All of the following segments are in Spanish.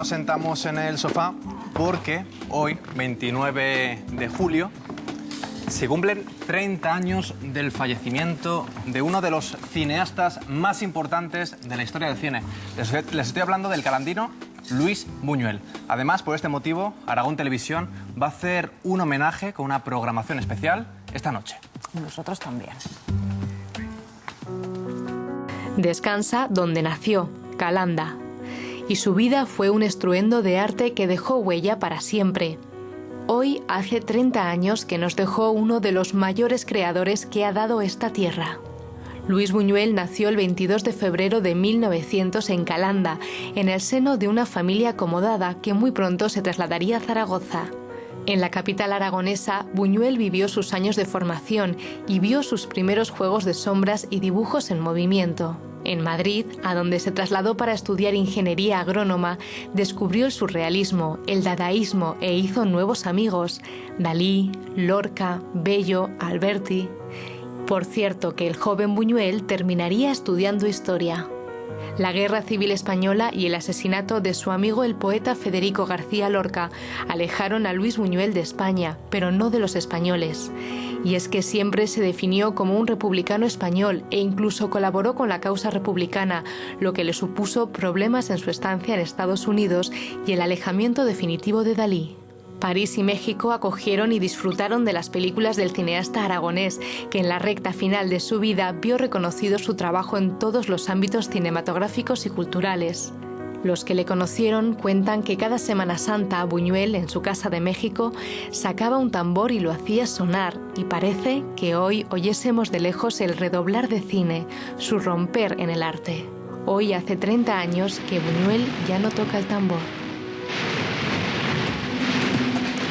Nos sentamos en el sofá porque hoy, 29 de julio, se cumplen 30 años del fallecimiento de uno de los cineastas más importantes de la historia del cine. Les estoy hablando del calandino Luis Buñuel. Además, por este motivo, Aragón Televisión va a hacer un homenaje con una programación especial esta noche. Nosotros también. Descansa donde nació, Calanda. Y su vida fue un estruendo de arte que dejó huella para siempre. Hoy hace 30 años que nos dejó uno de los mayores creadores que ha dado esta tierra. Luis Buñuel nació el 22 de febrero de 1900 en Calanda, en el seno de una familia acomodada que muy pronto se trasladaría a Zaragoza. En la capital aragonesa, Buñuel vivió sus años de formación y vio sus primeros juegos de sombras y dibujos en movimiento. En Madrid, a donde se trasladó para estudiar ingeniería agrónoma, descubrió el surrealismo, el dadaísmo e hizo nuevos amigos: Dalí, Lorca, Bello, Alberti. Por cierto que el joven Buñuel terminaría estudiando historia. La Guerra Civil Española y el asesinato de su amigo el poeta Federico García Lorca alejaron a Luis Buñuel de España, pero no de los españoles. Y es que siempre se definió como un republicano español e incluso colaboró con la causa republicana, lo que le supuso problemas en su estancia en Estados Unidos y el alejamiento definitivo de Dalí. París y México acogieron y disfrutaron de las películas del cineasta aragonés, que en la recta final de su vida vio reconocido su trabajo en todos los ámbitos cinematográficos y culturales. Los que le conocieron cuentan que cada Semana Santa Buñuel, en su casa de México, sacaba un tambor y lo hacía sonar, y parece que hoy oyésemos de lejos el redoblar de cine, su romper en el arte. Hoy hace 30 años que Buñuel ya no toca el tambor.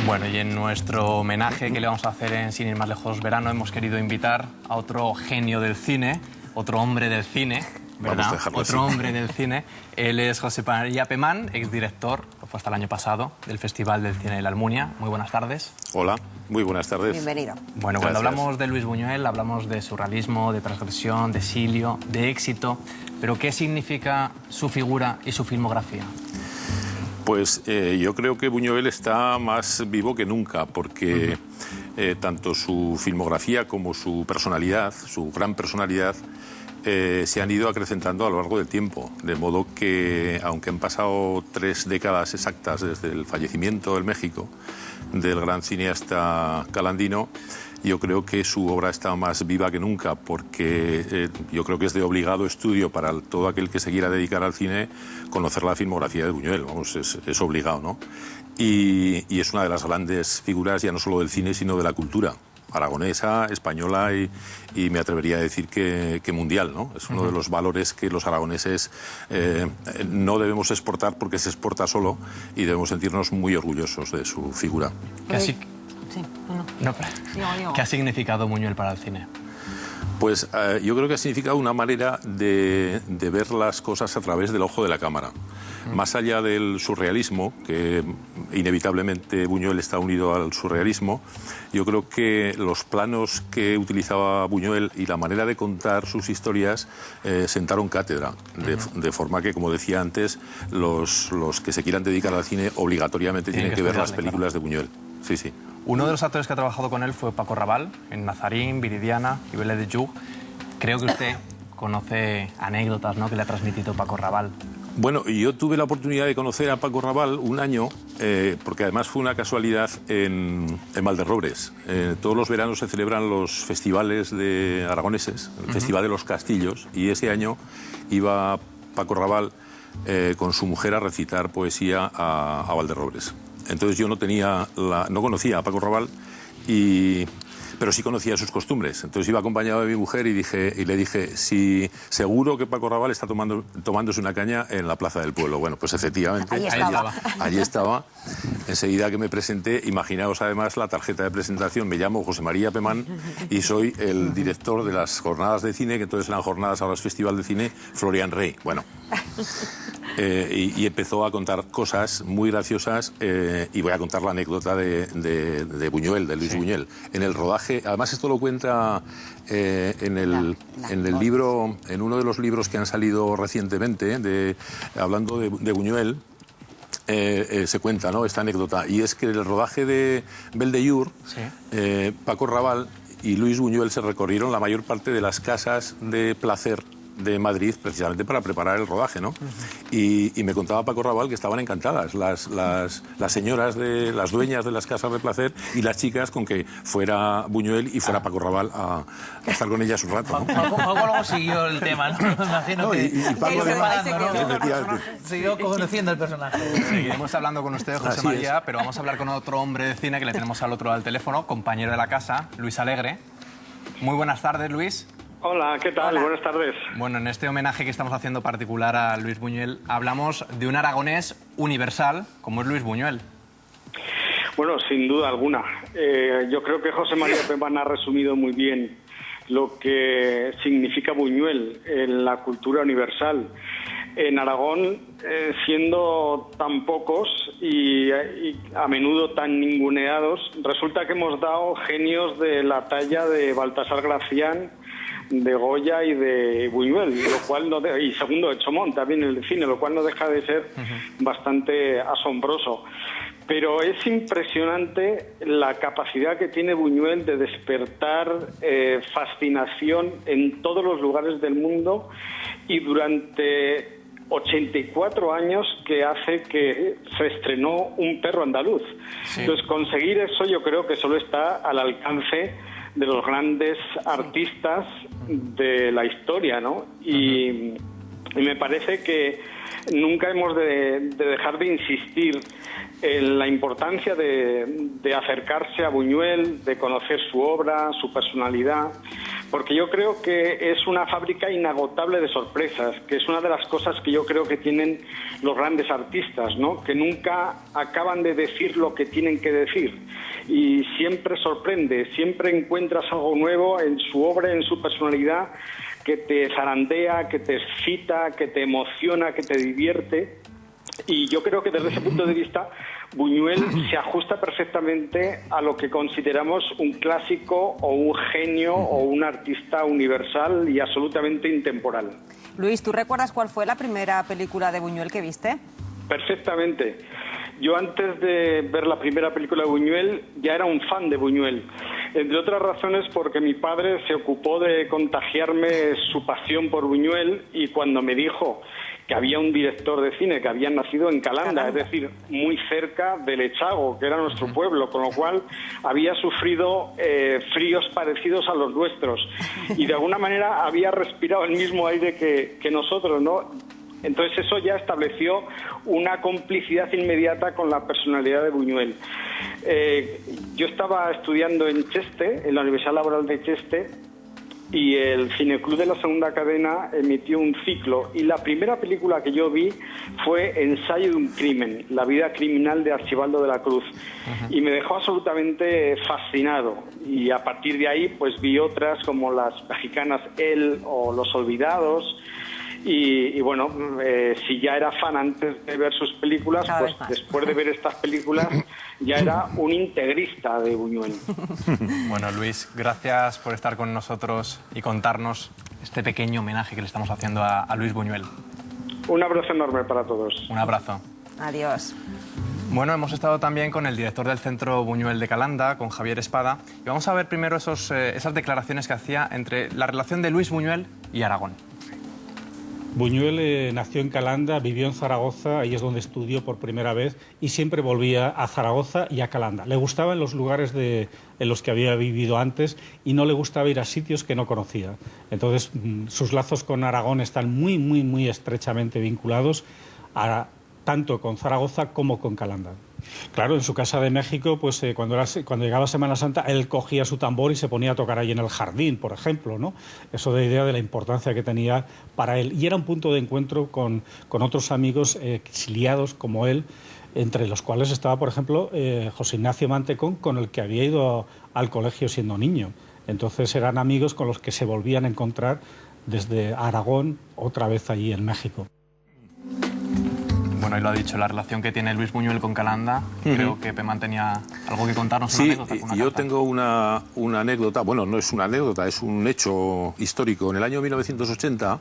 Bueno, y en nuestro homenaje que le vamos a hacer en Sin ir más lejos verano, hemos querido invitar a otro genio del cine, otro hombre del cine, ¿verdad? Otro hombre del cine. Él es José María Pemán, exdirector, lo fue hasta el año pasado, del Festival del Cine de la Almunia. Muy buenas tardes. Hola, muy buenas tardes. Bienvenido. Bueno, cuando hablamos de Luis Buñuel, hablamos de surrealismo, de transgresión, de exilio, de éxito. Pero ¿qué significa su figura y su filmografía? Pues yo creo que Buñuel está más vivo que nunca, porque tanto su filmografía como su personalidad, su gran personalidad, se han ido acrecentando a lo largo del tiempo. De modo que, aunque han pasado 3 décadas exactas desde el fallecimiento en México del gran cineasta calandino, yo creo que su obra está más viva que nunca, porque yo creo que es de obligado estudio para todo aquel que se quiera dedicar al cine conocer la filmografía de Buñuel. Vamos, es obligado, ¿no? Y es una de las grandes figuras ya no solo del cine, sino de la cultura aragonesa, española y me atrevería a decir que mundial, ¿no? Es uno de los valores que los aragoneses no debemos exportar porque se exporta solo, y debemos sentirnos muy orgullosos de su figura. Sí, ¿Qué ha significado Buñuel para el cine? Pues yo creo que ha significado una manera de ver las cosas a través del ojo de la cámara. Más allá del surrealismo, que inevitablemente Buñuel está unido al surrealismo, yo creo que los planos que utilizaba Buñuel y la manera de contar sus historias sentaron cátedra, de forma que, como decía antes, los que se quieran dedicar al cine obligatoriamente tienen que ver las películas de Buñuel. Sí, sí. Uno de los actores que ha trabajado con él fue Paco Raval, en Nazarín, Viridiana y Belle de Joux. Creo que usted conoce anécdotas, ¿no?, que le ha transmitido Paco Raval. Bueno, yo tuve la oportunidad de conocer a Paco Raval un año, porque además fue una casualidad en Valderrobres. Todos los veranos se celebran los festivales de aragoneses, el Festival de los Castillos, y ese año iba Paco Raval con su mujer a recitar poesía a Valderrobres. Entonces yo no conocía a Paco Raval, pero sí conocía sus costumbres. Entonces iba acompañado de mi mujer y le dije, si seguro que Paco Raval está tomándose una caña en la plaza del pueblo. Bueno, pues efectivamente, allí estaba. Enseguida que me presenté, imaginaos además la tarjeta de presentación, me llamo José María Pemán y soy el director de las jornadas de cine, que entonces eran jornadas, ahora es Festival de Cine, Florian Rey. Bueno, y empezó a contar cosas muy graciosas, y voy a contar la anécdota de Buñuel, de Luis Buñuel. En el rodaje, además esto lo cuenta en el libro, en uno de los libros que han salido recientemente, hablando de Buñuel. se cuenta, ¿no?, esta anécdota, y es que en el rodaje de Belle-de-Jour, Paco Raval y Luis Buñuel se recorrieron la mayor parte de las casas de placer de Madrid precisamente para preparar el rodaje, ¿no? Y me contaba Paco Raval que estaban encantadas las señoras, las dueñas de las casas de placer y las chicas con que fuera Buñuel y fuera Paco Raval a estar con ellas un rato, ¿no? Paco luego siguió el tema, ¿no? Me imagino que... Y Paco además, siguió conociendo el personaje. Seguiremos hablando con usted, José Así María, es. pero vamos a hablar con otro hombre de cine que le tenemos al otro lado del teléfono, compañero de la casa, Luis Alegre. Muy buenas tardes, Luis. Hola, ¿qué tal? Hola. Buenas tardes. Bueno, en este homenaje que estamos haciendo particular a Luis Buñuel, hablamos de un aragonés universal como es Luis Buñuel. Bueno, sin duda alguna. Yo creo que José María Pemán ha resumido muy bien lo que significa Buñuel en la cultura universal. En Aragón, siendo tan pocos y a menudo tan ninguneados, resulta que hemos dado genios de la talla de Baltasar Gracián, de Goya y de Buñuel, lo cual y segundo de Chomón también en el cine, lo cual no deja de ser bastante asombroso. Pero es impresionante la capacidad que tiene Buñuel de despertar fascinación en todos los lugares del mundo, y durante 84 años que hace que se estrenó Un perro andaluz. Sí. Entonces, conseguir eso yo creo que solo está al alcance de los grandes artistas de la historia, ¿no? Y me parece que nunca hemos de dejar de insistir en la importancia de acercarse a Buñuel, de conocer su obra, su personalidad, porque yo creo que es una fábrica inagotable de sorpresas, que es una de las cosas que yo creo que tienen los grandes artistas, ¿no? Que nunca acaban de decir lo que tienen que decir y siempre sorprende, siempre encuentras algo nuevo en su obra, en su personalidad, que te zarandea, que te excita, que te emociona, que te divierte. Y yo creo que desde ese punto de vista Buñuel se ajusta perfectamente a lo que consideramos un clásico o un genio o un artista universal y absolutamente intemporal. Luis, ¿tú recuerdas cuál fue la primera película de Buñuel que viste? Perfectamente. Yo antes de ver la primera película de Buñuel ya era un fan de Buñuel, entre otras razones porque mi padre se ocupó de contagiarme su pasión por Buñuel, y cuando me dijo que había un director de cine que había nacido en Calanda, es decir, muy cerca de Lechago, que era nuestro pueblo, con lo cual había sufrido fríos parecidos a los nuestros y de alguna manera había respirado el mismo aire que nosotros, ¿no? Entonces eso ya estableció una complicidad inmediata con la personalidad de Buñuel. Yo estaba estudiando en Cheste, en la Universidad Laboral de Cheste, y el Cineclub de la Segunda Cadena emitió un ciclo, y la primera película que yo vi fue Ensayo de un crimen, la vida criminal de Archibaldo de la Cruz, y me dejó absolutamente fascinado, y a partir de ahí pues vi otras como las mexicanas Él o Los Olvidados. Y bueno, si ya era fan antes de ver sus películas, pues después de ver estas películas ya era un integrista de Buñuel. Bueno, Luis, gracias por estar con nosotros y contarnos este pequeño homenaje que le estamos haciendo a Luis Buñuel. Un abrazo enorme para todos. Un abrazo. Adiós. Bueno, hemos estado también con el director del Centro Buñuel de Calanda, con Javier Espada, y vamos a ver primero esas declaraciones que hacía entre la relación de Luis Buñuel y Aragón. Buñuel nació en Calanda, vivió en Zaragoza, ahí es donde estudió por primera vez, y siempre volvía a Zaragoza y a Calanda. Le gustaban los lugares en los que había vivido antes y no le gustaba ir a sitios que no conocía. Entonces, sus lazos con Aragón están muy, muy, muy estrechamente vinculados tanto con Zaragoza como con Calanda. Claro, en su casa de México, pues cuando llegaba Semana Santa, él cogía su tambor y se ponía a tocar ahí en el jardín, por ejemplo, ¿no? Eso de idea de la importancia que tenía para él. Y era un punto de encuentro con otros amigos exiliados como él, entre los cuales estaba, por ejemplo, José Ignacio Mantecón, con el que había ido al colegio siendo niño. Entonces eran amigos con los que se volvían a encontrar desde Aragón, otra vez allí en México. Bueno, y lo ha dicho, la relación que tiene Luis Buñuel con Calanda, creo que Pemán tenía algo que contarnos. Sí, una anécdota, una yo carta. tengo una anécdota, bueno, no es una anécdota, es un hecho histórico. En el año 1980,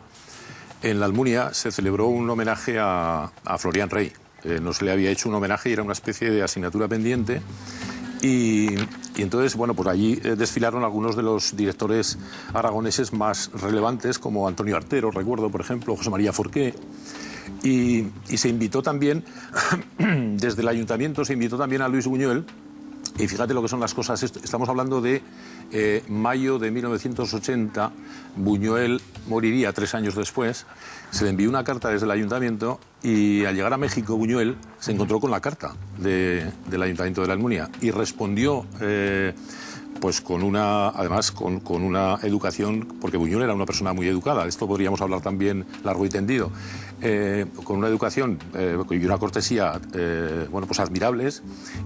en la Almunia, se celebró un homenaje a Florian Rey. no se le había hecho un homenaje y era una especie de asignatura pendiente. Y entonces, bueno, pues allí desfilaron algunos de los directores aragoneses más relevantes, como Antonio Artero, recuerdo, por ejemplo, José María Forqué. Y se invitó también, desde el ayuntamiento, se invitó también a Luis Buñuel. Y fíjate lo que son las cosas. Estamos hablando de mayo de 1980. Buñuel moriría 3 años después. Se le envió una carta desde el ayuntamiento y al llegar a México, Buñuel se encontró con la carta del ayuntamiento de la Almunia y respondió pues con una educación, porque Buñuel era una persona muy educada, de esto podríamos hablar también largo y tendido, con una educación y una cortesía bueno, pues admirables,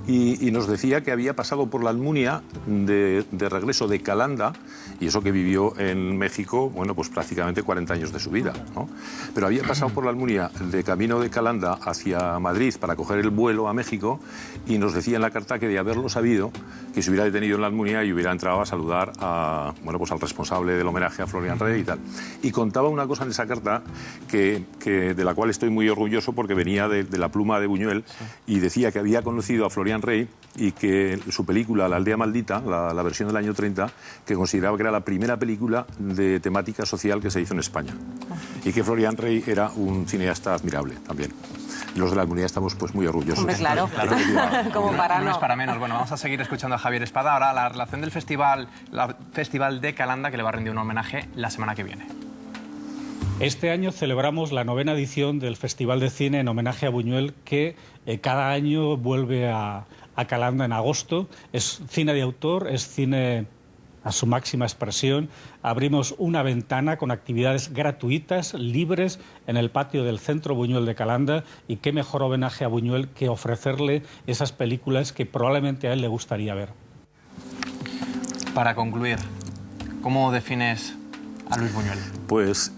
y nos decía que había pasado por la Almunia de regreso de Calanda, y eso que vivió en México, bueno, pues prácticamente 40 años de su vida, ¿no? Pero había pasado por la Almunia de camino de Calanda hacia Madrid para coger el vuelo a México, y nos decía en la carta que de haberlo sabido, que se hubiera detenido en la Almunia y hubiera entrado a saludar bueno, pues al responsable del homenaje a Florian Rey y tal. Y contaba una cosa en esa carta de la cual estoy muy orgulloso porque venía de la pluma de Buñuel, y decía que había conocido a Florian Rey y que su película La aldea maldita, la versión del año 30, que consideraba que era la primera película de temática social que se hizo en España. Y que Florian Rey era un cineasta admirable también. Los de la Almunia estamos pues muy orgullosos. Hombre, claro. Como para no es para menos. Bueno, vamos a seguir escuchando a Javier Espada. Ahora la relación del festival de Calanda, que le va a rendir un homenaje la semana que viene. Este año celebramos la 9ª edición del Festival de Cine en homenaje a Buñuel, que cada año vuelve a Calanda en agosto. Es cine de autor, es cine a su máxima expresión. Abrimos una ventana con actividades gratuitas, libres, en el patio del Centro Buñuel de Calanda, y qué mejor homenaje a Buñuel que ofrecerle esas películas que probablemente a él le gustaría ver. Para concluir, ¿cómo defines a Luis Buñuel? Pues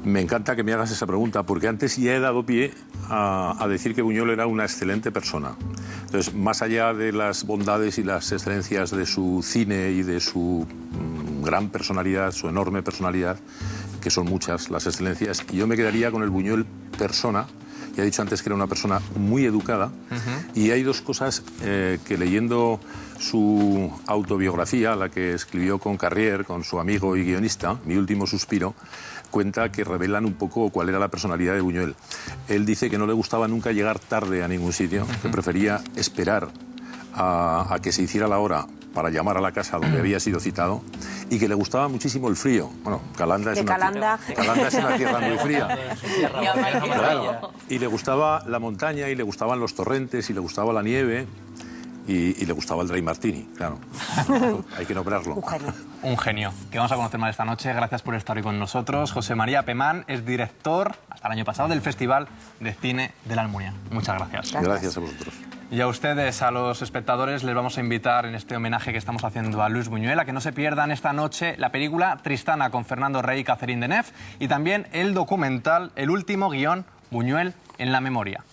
me encanta que me hagas esa pregunta, porque antes ya he dado pie a decir que Buñuel era una excelente persona. Entonces, más allá de las bondades y las excelencias de su cine y de su gran personalidad, su enorme personalidad, que son muchas las excelencias, yo me quedaría con el Buñuel persona. Ya he dicho antes que era una persona muy educada, y hay dos cosas que, leyendo su autobiografía, la que escribió con Carrier, con su amigo y guionista, Mi último suspiro, cuenta que revelan un poco cuál era la personalidad de Buñuel. Él dice que no le gustaba nunca llegar tarde a ningún sitio, que prefería esperar a que se hiciera la hora para llamar a la casa donde había sido citado, y que le gustaba muchísimo el frío. Bueno, Calanda es una tierra muy fría. Claro. Y le gustaba la montaña, y le gustaban los torrentes, y le gustaba la nieve, y le gustaba el Dry Martini, claro. Hay que nombrarlo. Un genio, que vamos a conocer más esta noche. Gracias por estar hoy con nosotros. José María Pemán es director, hasta el año pasado, del Festival de Cine de la Almunia. Muchas gracias. Gracias a vosotros. Y a ustedes, a los espectadores, les vamos a invitar en este homenaje que estamos haciendo a Luis Buñuel a que no se pierdan esta noche la película Tristana con Fernando Rey y Catherine Deneuve, y también el documental El último guión, Buñuel en la memoria.